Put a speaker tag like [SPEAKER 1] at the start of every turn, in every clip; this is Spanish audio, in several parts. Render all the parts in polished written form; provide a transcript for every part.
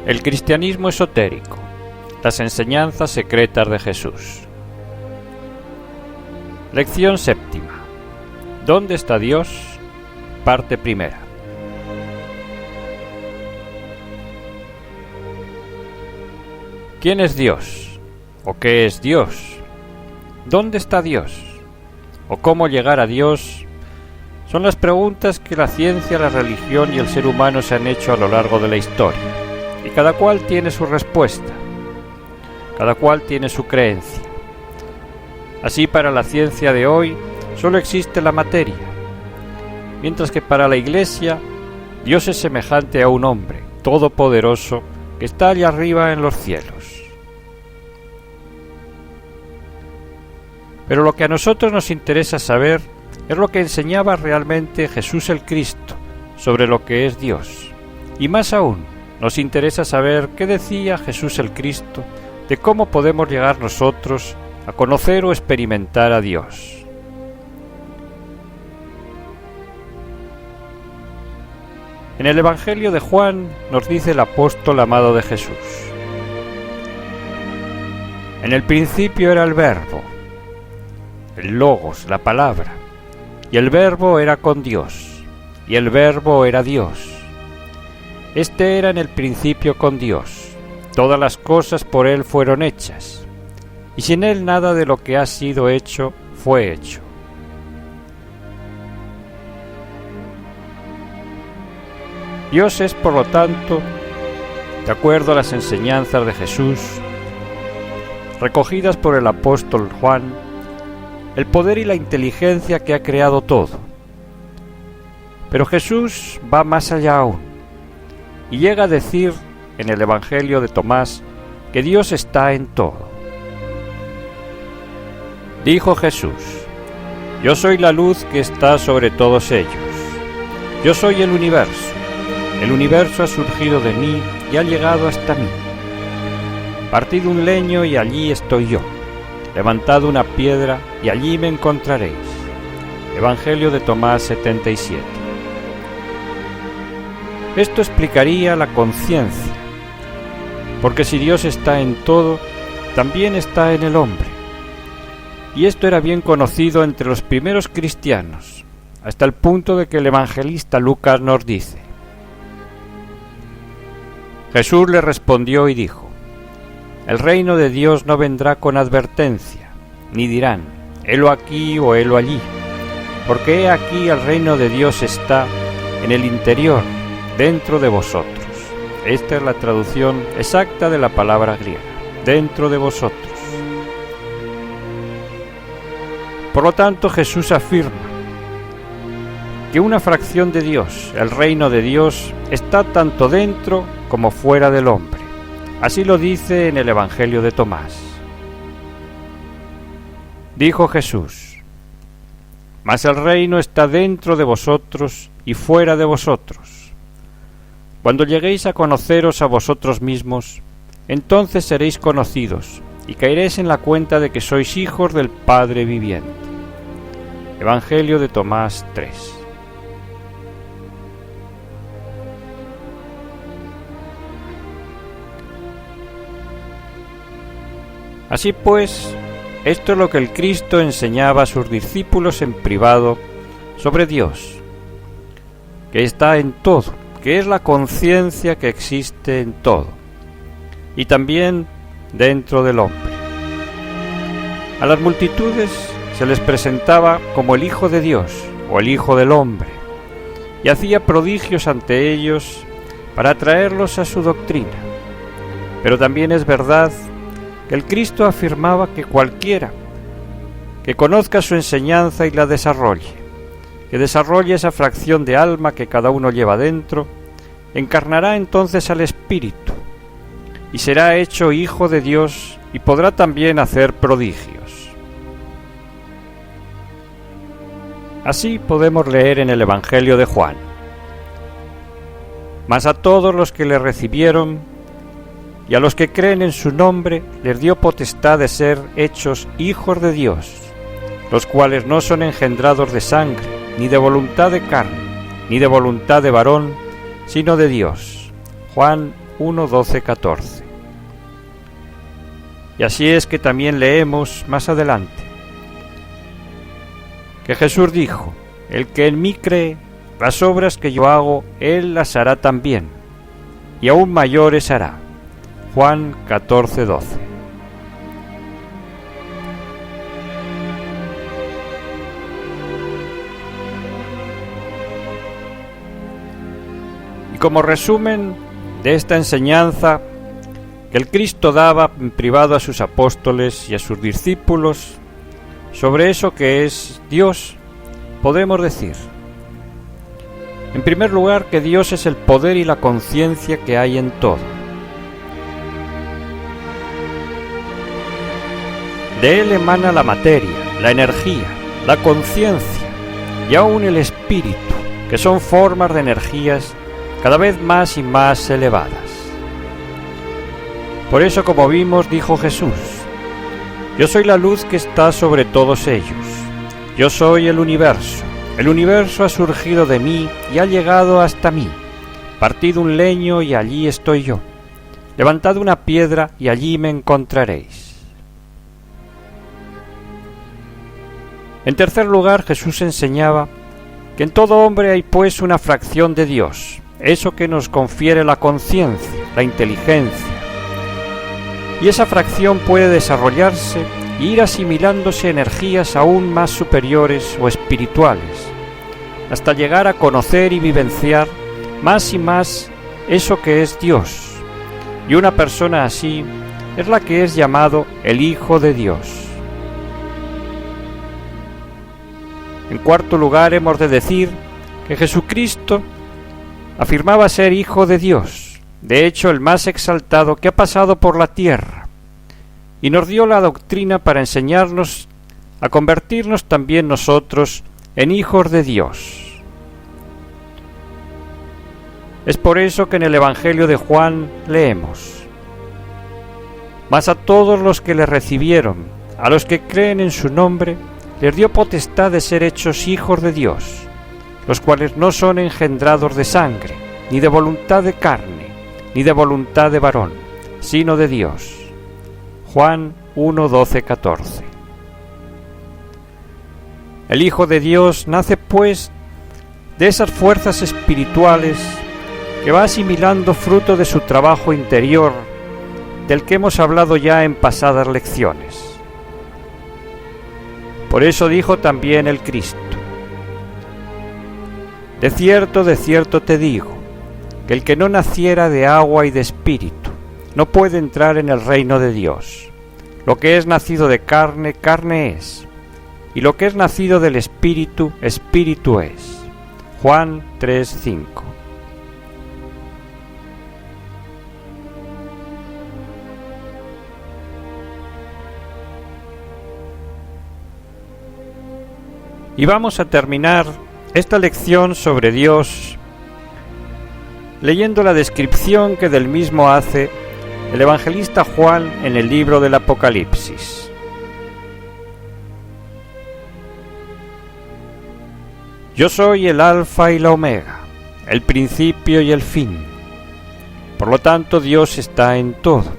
[SPEAKER 1] El cristianismo esotérico, las enseñanzas secretas de Jesús. Lección séptima. ¿Dónde está Dios? Parte primera. ¿Quién es Dios? ¿O qué es Dios? ¿Dónde está Dios? ¿O cómo llegar a Dios? Son las preguntas que la ciencia, la religión y el ser humano se han hecho a lo largo de la historia. Y cada cual tiene su respuesta, cada cual tiene su creencia. Así, para la ciencia de hoy solo existe la materia, mientras que para la Iglesia Dios es semejante a un hombre todopoderoso que está allá arriba en los cielos. Pero lo que a nosotros nos interesa saber es lo que enseñaba realmente Jesús el Cristo sobre lo que es Dios, y más aún, nos interesa saber qué decía Jesús el Cristo de cómo podemos llegar nosotros a conocer o experimentar a Dios. En el Evangelio de Juan nos dice el apóstol amado de Jesús: en el principio era el Verbo, el Logos, la palabra, y el Verbo era con Dios, y el Verbo era Dios. Este era en el principio con Dios. Todas las cosas por Él fueron hechas, y sin Él nada de lo que ha sido hecho fue hecho. Dios es, por lo tanto, de acuerdo a las enseñanzas de Jesús, recogidas por el apóstol Juan, el poder y la inteligencia que ha creado todo. Pero Jesús va más allá aún, y llega a decir en el Evangelio de Tomás que Dios está en todo. Dijo Jesús: yo soy la luz que está sobre todos ellos. Yo soy el universo. El universo ha surgido de mí y ha llegado hasta mí. Partid un leño y allí estoy yo. Levantad una piedra y allí me encontraréis. Evangelio de Tomás 77. Esto explicaría la conciencia, porque si Dios está en todo, también está en el hombre. Y esto era bien conocido entre los primeros cristianos, hasta el punto de que el evangelista Lucas nos dice: Jesús le respondió y dijo: el reino de Dios no vendrá con advertencia, ni dirán, helo aquí o helo allí, porque he aquí el reino de Dios está en el interior, dentro de vosotros. Esta es la traducción exacta de la palabra griega, dentro de vosotros. Por lo tanto, Jesús afirma que una fracción de Dios, el reino de Dios, está tanto dentro como fuera del hombre. Así lo dice en el Evangelio de Tomás. Dijo Jesús: mas el reino está dentro de vosotros y fuera de vosotros. Cuando lleguéis a conoceros a vosotros mismos, entonces seréis conocidos y caeréis en la cuenta de que sois hijos del Padre viviente. Evangelio de Tomás 3. Así pues, esto es lo que el Cristo enseñaba a sus discípulos en privado sobre Dios, que está en todo, que es la conciencia que existe en todo, y también dentro del hombre. A las multitudes se les presentaba como el Hijo de Dios o el Hijo del Hombre, y hacía prodigios ante ellos para atraerlos a su doctrina. Pero también es verdad que el Cristo afirmaba que cualquiera que conozca su enseñanza y la desarrolle, que desarrolle esa fracción de alma que cada uno lleva dentro, encarnará entonces al Espíritu y será hecho Hijo de Dios y podrá también hacer prodigios. Así podemos leer en el Evangelio de Juan: mas a todos los que le recibieron y a los que creen en su nombre les dio potestad de ser hechos hijos de Dios, los cuales no son engendrados de sangre, ni de voluntad de carne, ni de voluntad de varón, sino de Dios. Juan 1, 12, 14. Y así es que también leemos más adelante que Jesús dijo: el que en mí cree, las obras que yo hago, él las hará también, y aún mayores hará. Juan 14, 12. Y como resumen de esta enseñanza que el Cristo daba en privado a sus apóstoles y a sus discípulos sobre eso que es Dios, podemos decir, en primer lugar, que Dios es el poder y la conciencia que hay en todo. De Él emana la materia, la energía, la conciencia y aún el espíritu, que son formas de energías cada vez más y más elevadas. Por eso, como vimos, dijo Jesús: yo soy la luz que está sobre todos ellos. Yo soy el universo. El universo ha surgido de mí y ha llegado hasta mí. Partid un leño y allí estoy yo. Levantad una piedra y allí me encontraréis. En tercer lugar, Jesús enseñaba que en todo hombre hay pues una fracción de Dios, eso que nos confiere la conciencia, la inteligencia. Y esa fracción puede desarrollarse e ir asimilándose energías aún más superiores o espirituales, hasta llegar a conocer y vivenciar más y más eso que es Dios. Y una persona así es la que es llamado el Hijo de Dios. En cuarto lugar, hemos de decir que Jesucristo afirmaba ser Hijo de Dios, de hecho el más exaltado que ha pasado por la tierra, y nos dio la doctrina para enseñarnos a convertirnos también nosotros en hijos de Dios. Es por eso que en el Evangelio de Juan leemos: mas a todos los que le recibieron, a los que creen en su nombre, les dio potestad de ser hechos hijos de Dios, los cuales no son engendrados de sangre, ni de voluntad de carne, ni de voluntad de varón, sino de Dios. Juan 1, 12, 14. El Hijo de Dios nace, pues, de esas fuerzas espirituales que va asimilando fruto de su trabajo interior, del que hemos hablado ya en pasadas lecciones. Por eso dijo también el Cristo: de cierto te digo, que el que no naciera de agua y de espíritu no puede entrar en el reino de Dios. Lo que es nacido de carne, carne es, y lo que es nacido del espíritu, espíritu es. Juan 3, 5. Y vamos a terminar esta lección sobre Dios leyendo la descripción que del mismo hace el evangelista Juan en el libro del Apocalipsis. Yo soy el Alfa y la Omega, el principio y el fin. Por lo tanto, Dios está en todo.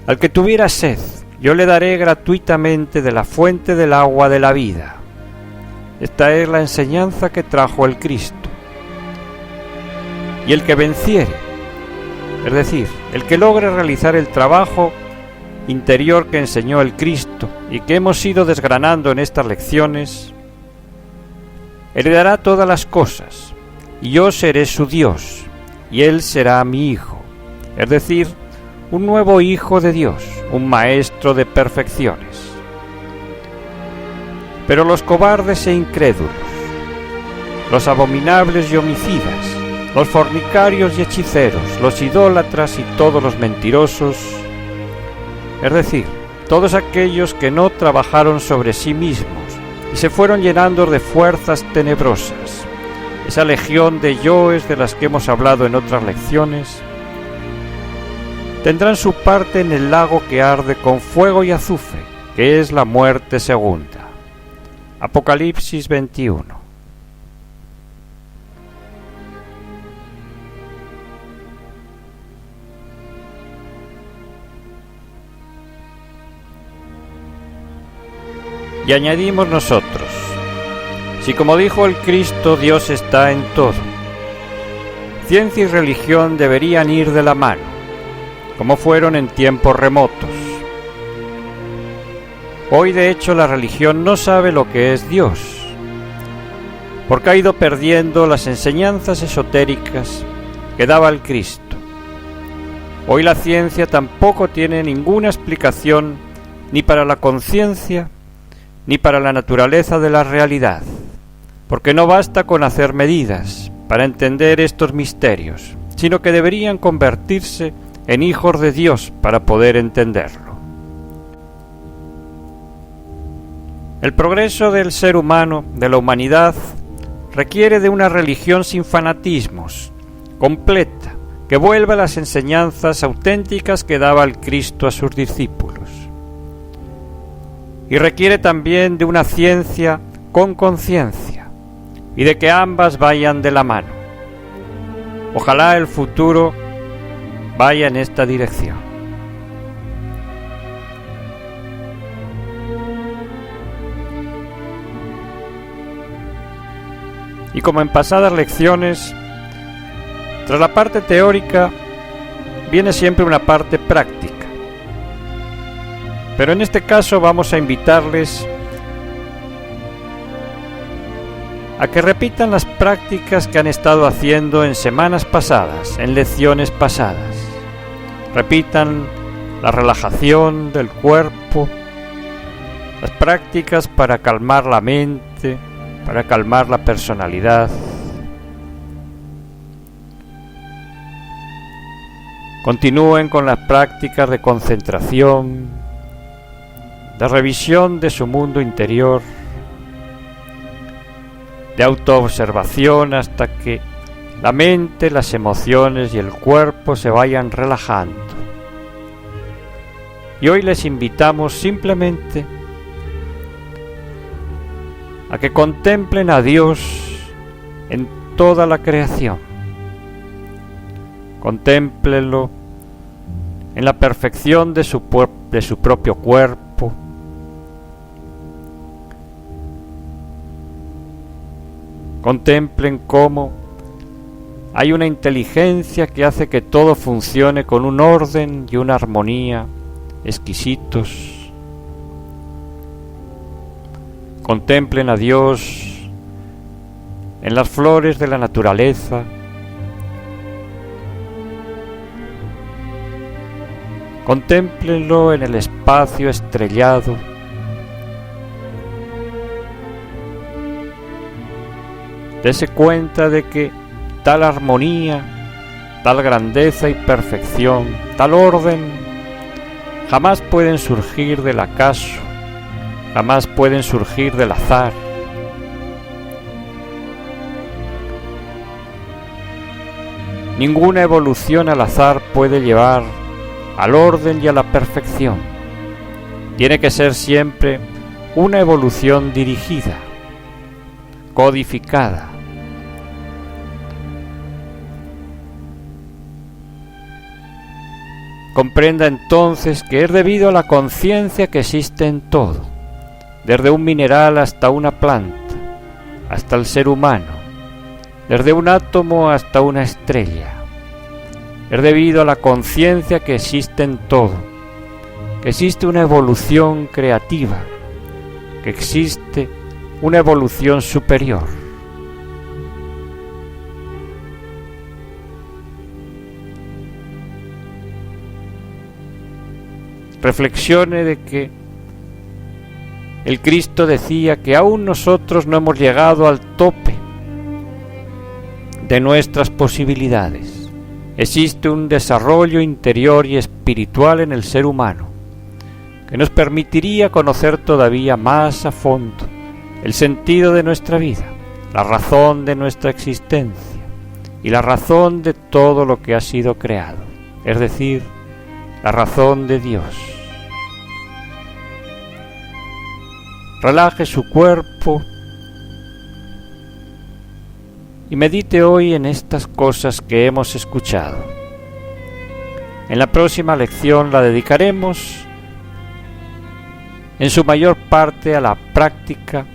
[SPEAKER 1] Al que tuviera sed, yo le daré gratuitamente de la fuente del agua de la vida. Esta es la enseñanza que trajo el Cristo. Y el que venciere, es decir, el que logre realizar el trabajo interior que enseñó el Cristo y que hemos ido desgranando en estas lecciones, heredará todas las cosas, y yo seré su Dios, y él será mi hijo, es decir, un nuevo hijo de Dios, un maestro de perfecciones. Pero los cobardes e incrédulos, los abominables y homicidas, los fornicarios y hechiceros, los idólatras y todos los mentirosos, es decir, todos aquellos que no trabajaron sobre sí mismos y se fueron llenando de fuerzas tenebrosas, esa legión de yoes de las que hemos hablado en otras lecciones, tendrán su parte en el lago que arde con fuego y azufre, que es la muerte segunda. Apocalipsis 21. Y añadimos nosotros: si como dijo el Cristo, Dios está en todo, ciencia y religión deberían ir de la mano, como fueron en tiempos remotos. Hoy, de hecho, la religión no sabe lo que es Dios, porque ha ido perdiendo las enseñanzas esotéricas que daba el Cristo. Hoy la ciencia tampoco tiene ninguna explicación ni para la conciencia ni para la naturaleza de la realidad, porque no basta con hacer medidas para entender estos misterios, sino que deberían convertirse en hijos de Dios para poder entenderlo. El progreso del ser humano, de la humanidad, requiere de una religión sin fanatismos, completa, que vuelva a las enseñanzas auténticas que daba el Cristo a sus discípulos. Y requiere también de una ciencia con conciencia, y de que ambas vayan de la mano. Ojalá el futuro vaya en esta dirección. Y como en pasadas lecciones, tras la parte teórica viene siempre una parte práctica. Pero en este caso vamos a invitarles a que repitan las prácticas que han estado haciendo en semanas pasadas, en lecciones pasadas. Repitan la relajación del cuerpo, las prácticas para calmar la mente, para calmar la personalidad. Continúen con las prácticas de concentración, de revisión de su mundo interior, de autoobservación hasta que la mente, las emociones y el cuerpo se vayan relajando. Y hoy les invitamos simplemente a que contemplen a Dios en toda la creación. Contémplenlo en la perfección de su propio cuerpo, contemplen cómo hay una inteligencia que hace que todo funcione con un orden y una armonía exquisitos. Contemplen a Dios en las flores de la naturaleza. Contémplenlo en el espacio estrellado. Dese cuenta de que tal armonía, tal grandeza y perfección, tal orden, jamás pueden surgir del acaso, jamás pueden surgir del azar. Ninguna evolución al azar puede llevar al orden y a la perfección. Tiene que ser siempre una evolución dirigida, codificada. Comprenda entonces que es debido a la conciencia que existe en todo, desde un mineral hasta una planta, hasta el ser humano, desde un átomo hasta una estrella. Es debido a la conciencia que existe en todo, que existe una evolución creativa, que existe una evolución superior. Reflexione de que el Cristo decía que aún nosotros no hemos llegado al tope de nuestras posibilidades. Existe un desarrollo interior y espiritual en el ser humano que nos permitiría conocer todavía más a fondo el sentido de nuestra vida, la razón de nuestra existencia y la razón de todo lo que ha sido creado, es decir, la razón de Dios. Relaje su cuerpo y medite hoy en estas cosas que hemos escuchado. En la próxima lección la dedicaremos en su mayor parte a la práctica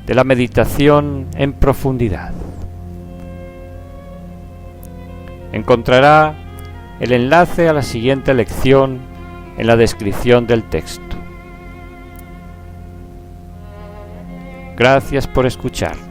[SPEAKER 1] de la meditación en profundidad. Encontrará el enlace a la siguiente lección en la descripción del texto. Gracias por escuchar.